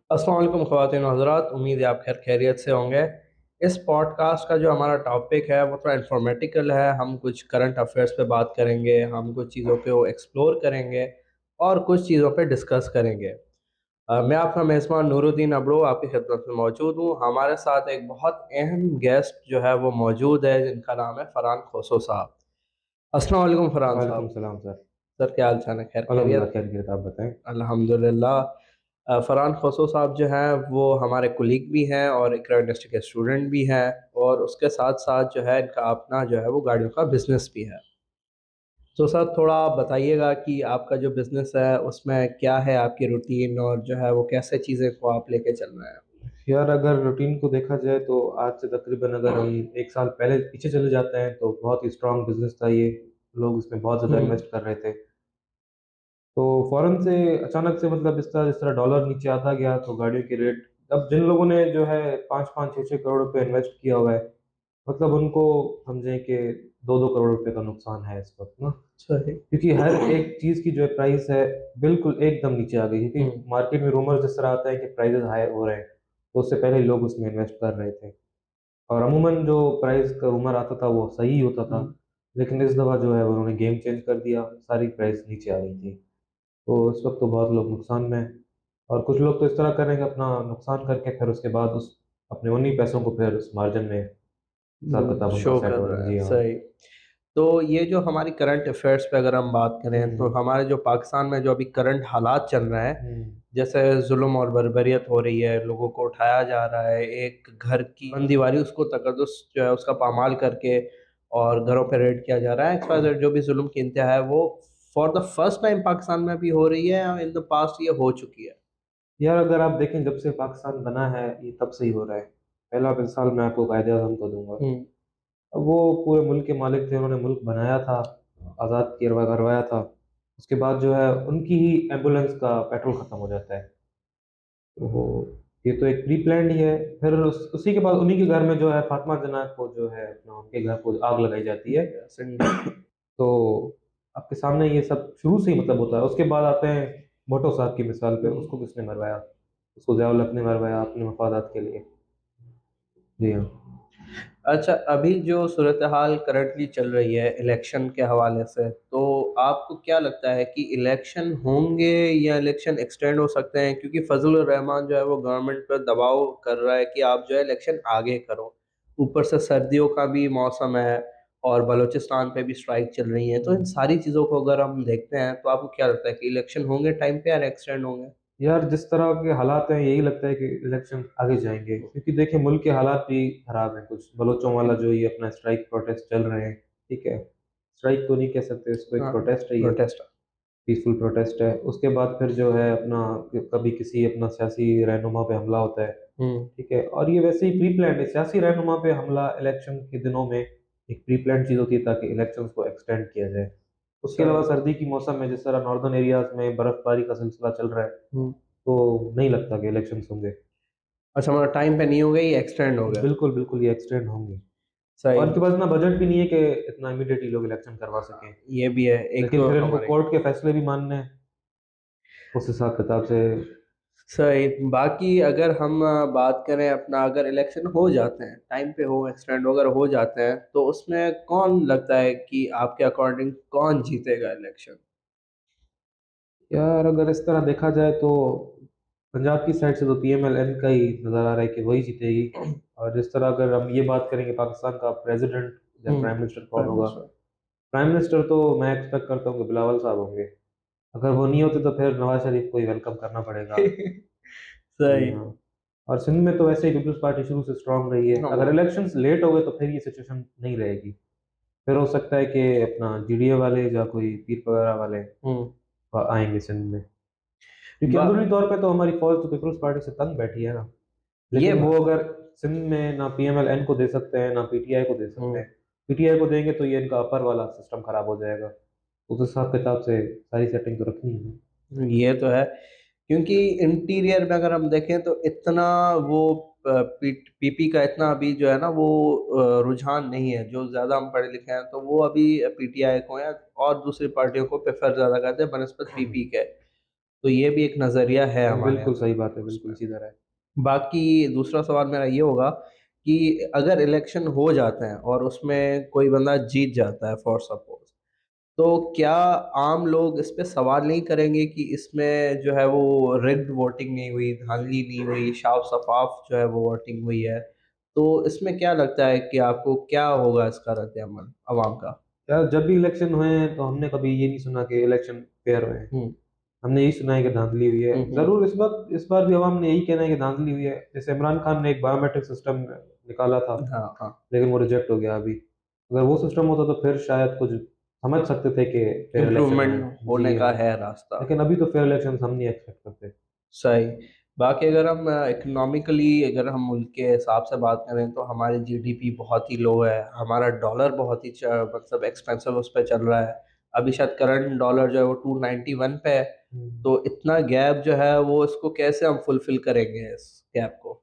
अस्सलाम वालेकुम ख़वातीन व हज़रात, उम्मीद है आप खैर खैरियत से होंगे। इस पॉडकास्ट का जो हमारा टॉपिक है वो थोड़ा इन्फॉर्मेटिकल है। हम कुछ करंट अफेयर्स पे बात करेंगे, हम कुछ चीज़ों को एक्सप्लोर करेंगे और कुछ चीज़ों पे डिस्कस करेंगे। मैं आपका मेज़बान नूरुद्दीन अबड़ो आपकी खिदमत में मौजूद हूँ। हमारे साथ एक बहुत अहम गेस्ट जो है वो मौजूद है, जिनका नाम है फ़रहान खोसो साहब। अस्सलाम वालेकुम फ़रहान वालेकुम साहब। सलाम सर। सर क्या हाल चाल है? खैर अल्हम्दुलिल्लाह खैरियत? खैरियत, आप बताएँ? अल्हम्दुलिल्लाह। फ़रहान खोसो साहब जो हैं वो हमारे कुलीग भी हैं और इकरा यूनिवर्सिटी के स्टूडेंट भी हैं, और उसके साथ-साथ जो है इनका अपना जो है वो गाड़ियों का बिज़नेस भी है। तो सर थोड़ा आप बताइएगा कि आपका जो बिज़नेस है उसमें क्या है आपकी रूटीन, और जो है वो कैसे चीज़ें को आप लेके चल रहे हैं? यार अगर रूटीन को देखा जाए तो आज से तकरीबन अगर हम 1 साल पहले पीछे चले जाते हैं तो बहुत ही स्ट्रॉन्ग बिज़नेस था ये। लोग इसमें बहुत ज़्यादा हुँ, इन्वेस्ट कर रहे थे। तो फ़ौरन से अचानक से मतलब इस तरह डॉलर नीचे आता गया तो गाड़ियों के रेट, अब जिन लोगों ने जो है 5-5 6-6 करोड़ रुपए इन्वेस्ट किया हुआ है, मतलब उनको समझें कि 2-2 करोड़ रुपए का नुकसान है इस वक़्त ना। सही। क्योंकि हर एक चीज़ की जो है प्राइस है, बिल्कुल एकदम नीचे आ गई, हुँ, क्योंकि मार्केट में रूमर्स जिस तरह आता है कि प्राइसेज़ हाई हो रहे हैं, तो उससे पहले ही लोग उसमें इन्वेस्ट कर रहे थे। और अमूमन जो प्राइस का रूमर आता था वो सही होता था, हुँ। लेकिन इस दफ़ा जो है उन्होंने गेम चेंज कर दिया, सारी प्राइस नीचे आ गई थी। तो इस वक़्त तो बहुत लोग नुकसान में हैं, और कुछ लोग तो इस तरह कर रहे हैं कि अपना नुकसान करके फिर उसके बाद उस अपने उन्हीं पैसों को फिर उस मार्जिन में हिसाब-किताब उनका शो सेट कर हो रहा रहा है। है, जी हाँ। सही। तो ये जो हमारी करंट अफ़ेयर्स पे अगर हम बात हुँ, करें, तो हुँ। हमारे जो पाकिस्तान में जो अभी करंट हालात चल रहे हैं, हुँ। जैसे जुल्म और बर्बरियत हो रही है, लोगों को उठाया जा रहा है, एक घर की बंद दीवारी उसको तकद्दुस जो है उसका पामाल करके और घरों पे रेड किया जा रहा है। एक्स-वाई-ज़ेड जो भी जुल्म की इंतहा है वो for the first time Pakistan में भी हो रही है, इन द पास्ट ये हो चुकी है। यार अगर आप देखें जब से पाकिस्तान बना है, ये तब से ही हो रहा है। पहला मिसाल मैं आपको कायदे-आज़म का दूँगा। हुँ, अब वो पूरे मुल्क के मालिक थे, उन्होंने मुल्क बनाया था, आज़ाद करवाया था। उसके बाद जो है उनकी ही एम्बुलेंस का पेट्रोल खत्म हो जाता है। तो ये तो एक प्री प्लान्ड ही है। फिर उसी के बाद उन्हीं के घर में जो है फातिमा जना को जो है अपना उनके घर को आग लगाई जाती है। Yes Indeed. तो आपके सामने ये सब शुरू से ही मतलब होता है। उसके बाद आते हैं भुट्टो साहब की मिसाल पे, हुँ। उसको किसने मरवाया? उसको ज़िया-उल हक ने मरवाया अपने मफादात के लिए। जी हाँ। अच्छा, अभी जो सूरत-ए-हाल करंटली चल रही है इलेक्शन के हवाले से, तो आपको क्या लगता है कि इलेक्शन होंगे या इलेक्शन एक्सटेंड हो सकते हैं? क्योंकि फज़ल रहमान जो है वो गवर्नमेंट पर दबाव कर रहा है कि आप जो है इलेक्शन आगे करो। ऊपर से सर्दियों का भी मौसम है और बलूचिस्तान पे भी स्ट्राइक चल रही है। तो इन सारी चीज़ों को अगर हम देखते हैं तो आपको क्या लगता है कि इलेक्शन होंगे टाइम पे या एक्सटेंड होंगे? यार जिस तरह के हालात हैं, यही लगता है कि इलेक्शन आगे जाएँगे, क्योंकि देखिए मुल्क के हालात भी खराब हैं कुछ। बलोचों वाला जो ये अपना स्ट्राइक प्रोटेस्ट चल रहे हैं, ठीक है? स्ट्राइक तो नहीं कह सकते इसको, एक हाँ, प्रोटेस्ट है ये, प्रोटेस्ट। पीसफुल प्रोटेस्ट है। उसके बाद फिर जो है अपना कभी किसी अपना सियासी रहनुमा पे हमला होता है, हुँ, ठीक है? और ये वैसे ही प्री प्लान्ड है, सियासी रहनुमा पे हमला इलेक्शन के दिनों में एक प्री प्लान्ड चीज़ होती है ताकि इलेक्शंस को एक्सटेंड किया जाए। उसके अलावा सही। सर्दी की मौसम में जिस तरह नॉर्दर्न एरियाज़ में बर्फ़बारी का सिलसिला चल रहा है, हुँ। तो नहीं लगता कि इलेक्शंस होंगे। अच्छा, मतलब टाइम पे नहीं होंगे, ये एक्सटेंड हो गए। बिल्कुल, बिल्कुल ये एक्सटेंड होंगे, और सही। इनके पास इतना बजट भी नहीं है कि इतना इमीडिएटली लोग इलेक्शन करवा सकें। ये भी है, एक लेकिन तो फिर इनको हमारे कोर्ट के फैसले भी मानने हैं, उस हिसाब-किताब से। सही। बाकी अगर हम बात करें अपना, अगर इलेक्शन हो जाते हैं, टाइम पे हो, एक्सटेंड अगर हो जाते हैं, तो उसमें कौन लगता है कि आपके अकॉर्डिंग कौन जीतेगा इलेक्शन? यार अगर इस तरह देखा जाए तो पंजाब की साइड से तो पीएमएल-एन का ही नज़र आ रहा है कि वही जीतेगी। और जिस तरह अगर हम ये बात करें कि पाकिस्तान का प्रेज़िडेंट या हुँ, प्राइम मिनिस्टर कौन प्राइम होगा? मिनिस्टर। प्राइम मिनिस्टर तो मैं एक्सपेक्ट करता हूँ कि बिलावल साहब होंगे। अगर वो नहीं होते तो फिर नवाज़ शरीफ को ही वेलकम करना पड़ेगा। जी सही। हाँ। और सिंध में तो वैसे ही पीपल्स पार्टी शुरू से स्ट्रॉन्ग रही है। हाँ, अगर वो इलेक्शंस लेट हो गए तो फिर ये सिचुएशन नहीं रहेगी। फिर हो सकता है कि अपना जीडीए वाले या कोई पीर वगैरह वाले हुँ। आएँगे सिंध में। क्योंकि बा अंदरूनी तौर पे तो हमारी फ़ौज तो पीपल्स पार्टी से तंग बैठी है ना। ये लेकिन वो बात है। अगर सिंध में ना पीएमएल-एन को दे सकते हैं, ना पीटीआई को दे सकते हुँ। हैं। पीटीआई को देंगे तो ये इनका अपर वाला सिस्टम खराब हो जाएगा। उस हिसाब-किताब से सारी सेटिंग तो रखनी है ना। ये तो है, क्योंकि इंटीरियर में अगर हम देखें तो इतना वो पीपी का इतना अभी जो है ना वो रुझान नहीं है। जो ज़्यादा हम पढ़े लिखे हैं तो वो अभी पीटीआई को या और दूसरी पार्टियों को प्रेफ़र ज़्यादा करते हैं बनिस्बत पीपी के। तो ये भी एक नज़रिया है हमारे बिल्कुल सही अंदर बात है, बिल्कुल उसमें। इसी तरह है। बाकी दूसरा सवाल मेरा ये होगा कि अगर इलेक्शन हो जाते हैं और उसमें कोई बंदा जीत जाता है फॉर सपोज़, तो क्या आम लोग इस पे सवाल नहीं करेंगे कि इसमें जो है वो रिग्ड वोटिंग नहीं हुई, धांधली नहीं हुई, साफ-शफ़ाफ जो है वो वोटिंग हुई है। तो इसमें क्या लगता है कि आपको क्या होगा इसका रद्द-ए-अमल अवाम का? यार जब भी इलेक्शन हुए हैं तो हमने कभी ये नहीं सुना कि इलेक्शन फेयर हुए हैं। हुँ। हमने यही सुना है कि धांधली हुई है। हुँ, हुँ। ज़रूर इस बार भी अवाम ने यही कहना है कि धांधली हुई है। जैसे इमरान खान ने एक बायोमेट्रिक सिस्टम निकाला था, हाँ, हाँ। लेकिन वो रिजेक्ट हो गया अभी। अगर वो सिस्टम होता तो फिर शायद कुछ समझ सकते थे कि फेयर इलेक्शन हुए इम्प्रूवमेंट हैं। होने जी का हाँ, है रास्ता। लेकिन अभी तो फेयर इलेक्शंस हम नहीं एक्सपेक्ट करते। सही। बाकी अगर हम इकोनॉमिकली अगर हम मुल्क के हिसाब से बात करें तो हमारी जीडीपी बहुत ही लो है, हमारा डॉलर बहुत ही मतलब एक्सपेंसिव उस पे चल रहा है। अभी शायद करंट डॉलर जो है वो 291 पे है, हुँ। तो इतना गैप जो है वो इसको कैसे हम फुलफ़िल करेंगे इस गैप को?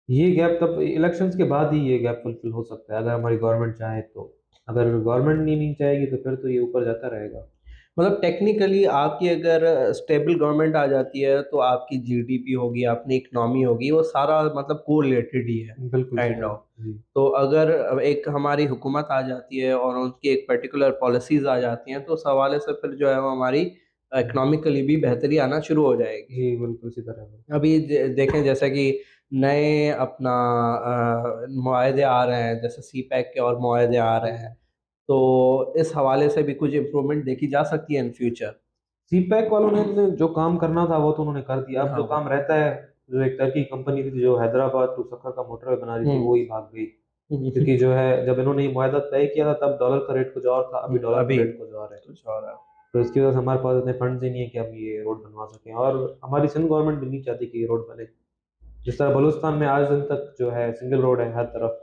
ये गैप तब इलेक्शंस के बाद ही ये गैप फुलफिल हो सकता है, अगर हमारी गवर्नमेंट चाहे तो। अगर गवर्नमेंट ही नहीं चाहेगी तो फिर तो ये ऊपर जाता रहेगा। मतलब टेक्निकली आपकी अगर स्टेबल गवर्नमेंट आ जाती है, तो आपकी जीडीपी होगी, अपनी इकोनॉमी होगी, वो सारा मतलब कोरिलेटेड ही है, बिल्कुल सही काइंड बात। ऑफ। जी। तो अगर एक हमारी हुकूमत आ जाती है और उनकी एक पर्टिकुलर पॉलिसीज़ आ जाती हैं, तो उस हवाले से फिर जो है वो हमारी हुँ। इकोनॉमिकली भी बेहतरी आना शुरू हो जाएगी। जी, बिल्कुल इसी तरह है। अभी देखें जैसे कि नए अपना मुआहदे आ रहे हैं, जैसे सीपैक के और मुआहदे आ रहे हैं, हुँ। तो इस हवाले से भी कुछ इम्प्रूवमेंट देखी जा सकती है इन फ्यूचर। सीपैक वालों ने जो काम करना था वो तो उन्होंने कर दिया। अब हाँ, जो हाँ। काम रहता है, जो एक टर्की कंपनी थी जो हैदराबाद टू सक्कर का मोटरवे बना रही थी, हुँ। वो ही भाग गई। हुँ, हुँ, क्योंकि जो है जब इन्होंने ये मुआहदा तय किया था तब डॉलर का रेट कुछ और था, अभी डॉलर का अभी रेट कुछ और है। कुछ और है। तो इसकी वजह से हमारे पास इतने फंड्स ही नहीं है कि हम ये रोड बनवा सकें, और हमारी सिंध गवर्नमेंट भी नहीं चाहती कि ये रोड बने। जिस तरह बलूचिस्तान में आज दिन तक जो है सिंगल रोड है हर तरफ,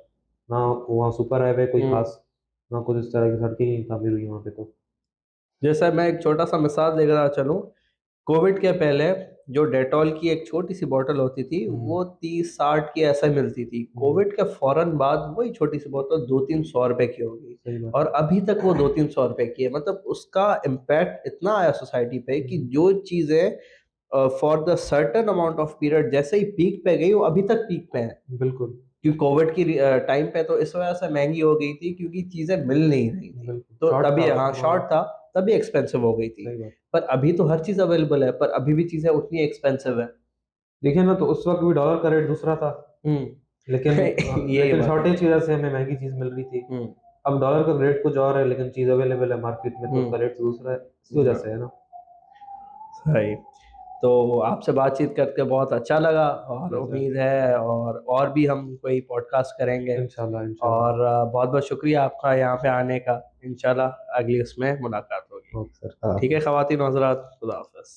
ना वहाँ सुपर हाईवे कोई हुँ। खास, ना कुछ इस तरह की सड़कें ही तामीर हुई वहाँ पे तो। जैसे मैं एक छोटा-सा मिसाल देकर चलूँ, कोविड के पहले जो डेटॉल की एक छोटी-सी बॉटल होती थी, हुँ, वो 30-60 की ऐसे मिलती थी। हुँ, कोविड के फ़ौरन बाद वही छोटी-सी बोतल 2-300 रुपए की हो गई सही बात और है। अभी तक वो 2-300 रुपए की है। मतलब उसका इम्पैक्ट इतना आया सोसाइटी पे कि हुँ, जो चीज़ें for the certain amount of period जैसे ही पीक पे गई, वो अभी तक पीक पे हैं। बिल्कुल, क्योंकि कोविड की टाइम पे तो इस वजह से महँगी हो गई थी क्योंकि चीज़ें मिल नहीं रही थी। बिल्कुल, तो शॉर्ट तभी था हाँ, वहाँ, शॉर्ट था, तभी एक्सपेंसिव हो गई थी। सही बात। पर अभी तो हर चीज़ अवेलेबल है, पर अभी भी चीज़ें उतनी एक्सपेंसिव है। देखिए ना, तो उस वक़्त भी डॉलर का रेट दूसरा था, हुँ। यही लेकिन बात है। शॉर्टेज की वजह से हमें महँगी चीज़ मिल रही थी। हुँ, अब डॉलर का रेट कुछ और है, लेकिन चीज़ अवेलेबल है मार्केट में तो हुँ। उसका रेट तो दूसरा है, इसी वजह हाँ, से है ना। सही। तो आपसे बातचीत करके बहुत अच्छा लगा और अच्छा, उम्मीद है और भी हम कोई पॉडकास्ट करेंगे इंशाल्लाह, इंशाल्लाह। और बहुत-बहुत शुक्रिया आपका यहाँ पे आने का। इंशाल्लाह अगली उसमें मुलाकात होगी। ओके सर, ठीक है हाफ़िज़। ख़वातीन और हज़रात, खुदा हाफ़िज़।